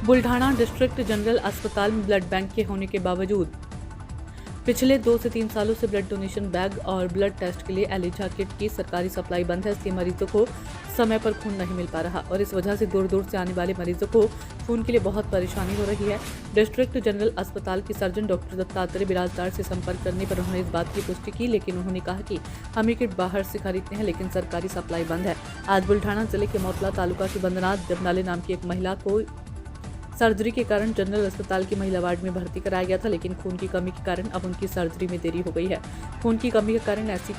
Buldhana district general अस्पताल में blood bank के होने के बावजूद पिछले 2 से 3 सालों से ब्लड डोनेशन बैग और ब्लड टेस्ट के लिए एलिजा किट की सरकारी सप्लाई बंद है। इसलिए मरीजों को समय पर खून नहीं मिल पा रहा और इस वजह से दूर दूर से आने वाले मरीजों को खून के लिए बहुत परेशानी हो रही है। डिस्ट्रिक्ट जनरल अस्पताल के सर्जन डॉक्टर दत्तात्रेय बिराजदार से संपर्क करने पर उन्होंने इस बात की पुष्टि की, लेकिन उन्होंने कहा कि हम ये किट बाहर से खरीदते हैं, लेकिन सरकारी सप्लाई बंद है। आज बुल्ढाना जिले के मोतला तालुका की बंदनाथ जबनाले नाम की एक महिला को सर्जरी के कारण जनरल अस्पताल की महिला वार्ड में भर्ती कराया गया था, लेकिन खून की कमी के कारण अब उनकी सर्जरी में देरी हो गई है। खून की कमी के कारण ऐसी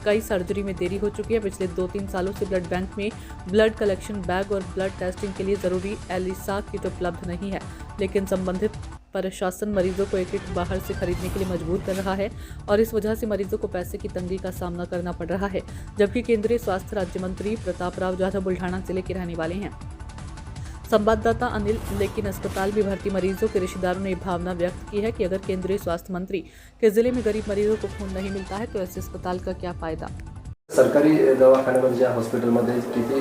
कई सर्जरी में देरी हो चुकी है। पिछले 2-3 सालों से ब्लड बैंक में ब्लड कलेक्शन बैग और ब्लड टेस्टिंग के लिए जरूरी एलिसा किट उपलब्ध नहीं है, लेकिन संबंधित प्रशासन मरीजों को एक किट बाहर से खरीदने के लिए मजबूर कर रहा है और इस वजह से मरीजों को पैसे की तंगी का सामना करना पड़ रहा है। जबकि केंद्रीय स्वास्थ्य राज्य मंत्री प्रताप राव जाधव बुल्ढाना जिले के रहने वाले हैं। संवाददाता अनिल, लेकिन अस्पताल में भर्ती मरीजों के रिश्तेदारों ने भावना व्यक्त की है कि अगर केंद्रीय स्वास्थ्य मंत्री के जिले में गरीब मरीजों को खून नहीं मिलता है तो ऐसे अस्पताल का क्या फायदा। सरकारी दवाखान्यामध्ये हॉस्पिटलमध्ये किती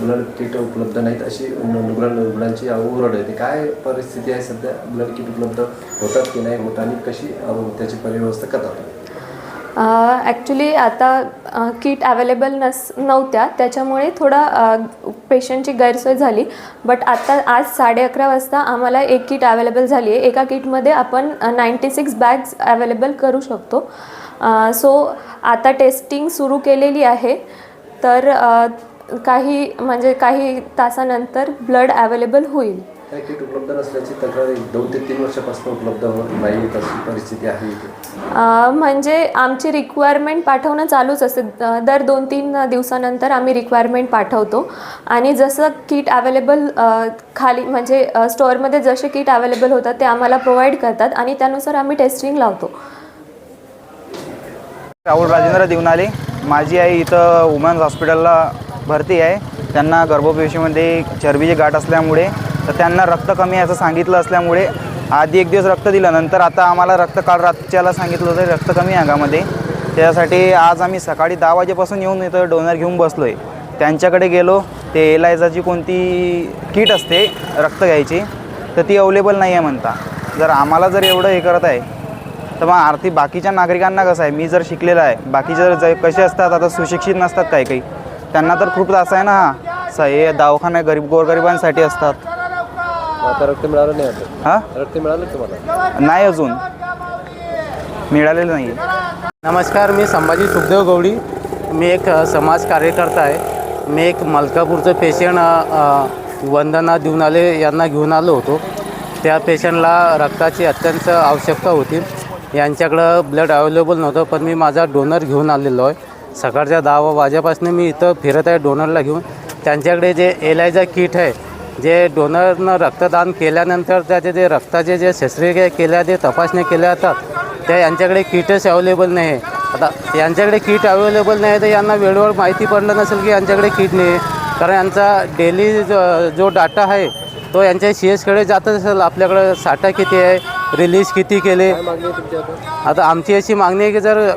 ब्लड किट उपलब्ध नाहीत अशी रुग्णांची ओरड आहे। काय परिस्थिती आहे सध्या? ब्लड किट उपलब्ध होतात की नाही होत आणि कशी त्याची परिव्यवस्था करतात? ॲक्च्युली आता किट अवेलेबल नव्हत्या, त्याच्यामुळे थोडा पेशंटची गैरसोय झाली. बट आता आज 11:30 वाजता आम्हाला एक किट अवेलेबल झाली आहे. एका किटमध्ये आपण 96 बॅग्स अवेलेबल करू शकतो. सो आता टेस्टिंग सुरू केलेली आहे, तर काही तासानंतर ब्लड अवेलेबल होईल. किट उपलब्ध नसल्याची तक्रार 2 ते 3 वर्षापासून उपलब्ध नाही अशी परिस्थिती आहे. म्हणजे आमची रिक्वायरमेंट पाठवणं चालूच असते. दर 2-3 दिवसानंतर आम्ही रिक्वायरमेंट पाठवतो आणि जसं किट अवेलेबल खाली म्हणजे स्टोअरमध्ये जसे किट अवेलेबल होतात ते आम्हाला प्रोव्हाइड करतात आणि त्यानुसार आम्ही टेस्टिंग लावतो. राहुल राजेंद्र दिवनाले, माझी आई इथं वुमन्स हॉस्पिटलला भरती आहे. त्यांना गर्भपिशवीमध्ये चरबीची गाठ असल्यामुळे तर त्यांना रक्त कमी असं सांगितलं असल्यामुळे आधी एक दिवस रक्त दिलं, नंतर आता आम्हाला रक्त काल रातच्याला सांगितलं होतं रक्त कमी आहे अंगामध्ये. त्यासाठी आज आम्ही सकाळी 10 वाजेपासून येऊन इथं डोनर घेऊन बसलो आहे. त्यांच्याकडे गेलो, ते एलायझाची कोणती किट असते रक्त घ्यायची तर ती अवेलेबल नाही आहे म्हणता. जर आम्हाला जर एवढं हे करत आहे तर मग बाकीच्या नागरिकांना कसं आहे, मी जर शिकलेला आहे, बाकीचे जर कसे असतात आता सुशिक्षित नसतात काही त्यांना तर खूप त्रास आहे ना. हे दवाखाने गोरगरिबांसाठी असतात. आता रक्त मिळालं नाही? हां, रक्त मिळालं तुम्हाला? नाही, अजून मिळालेलं नाही. नमस्कार, मी संभाजी सुखदेव गवडी. मी एक समाज कार्यकर्ता आहे. मी एक मलकापूरचं पेशंट वंदना दिवनाले यांना घेऊन आलो होतो. त्या पेशंटला रक्ताची अत्यंत आवश्यकता होती. यांच्याकडं ब्लड अवेलेबल नव्हतं, पण मी माझा डोनर घेऊन आलेलो आहे. सकाळच्या 10 वाजेपासून मी इथं फिरत आहे डोनरला घेऊन. त्यांच्याकडे जे एलायझा किट आहे, जे डोनरनं रक्तदान केल्यानंतर त्याचे जे रक्ताचे जे शस्त्रक्रिया केल्या ते तपासण्या केल्या जातात, त्या यांच्याकडे किटच अवेलेबल नाही आहे. आता यांच्याकडे किट अवेलेबल नाही तर यांना वेळेवर माहिती पडलं नसेल की यांच्याकडे किट नाही आहे. कारण यांचा डेली जो डाटा आहे तो यांच्या CS कडे जात असेल, आपल्याकडं साठा किती आहे, रिलीज किती केले. आता आमची अशी मागणी आहे की जर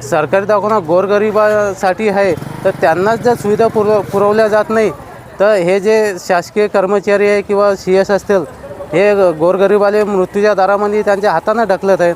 सरकारी दवाखाना गोरगरिबासाठी आहे तर त्यांनाच जर सुविधा पुरवल्या जात नाही तर हे जे शासकीय कर्मचारी आहे किंवा CS असतील हे गोरगरिबाले मृत्यूच्या दारामध्ये त्यांच्या हातानं ढकलत आहेत.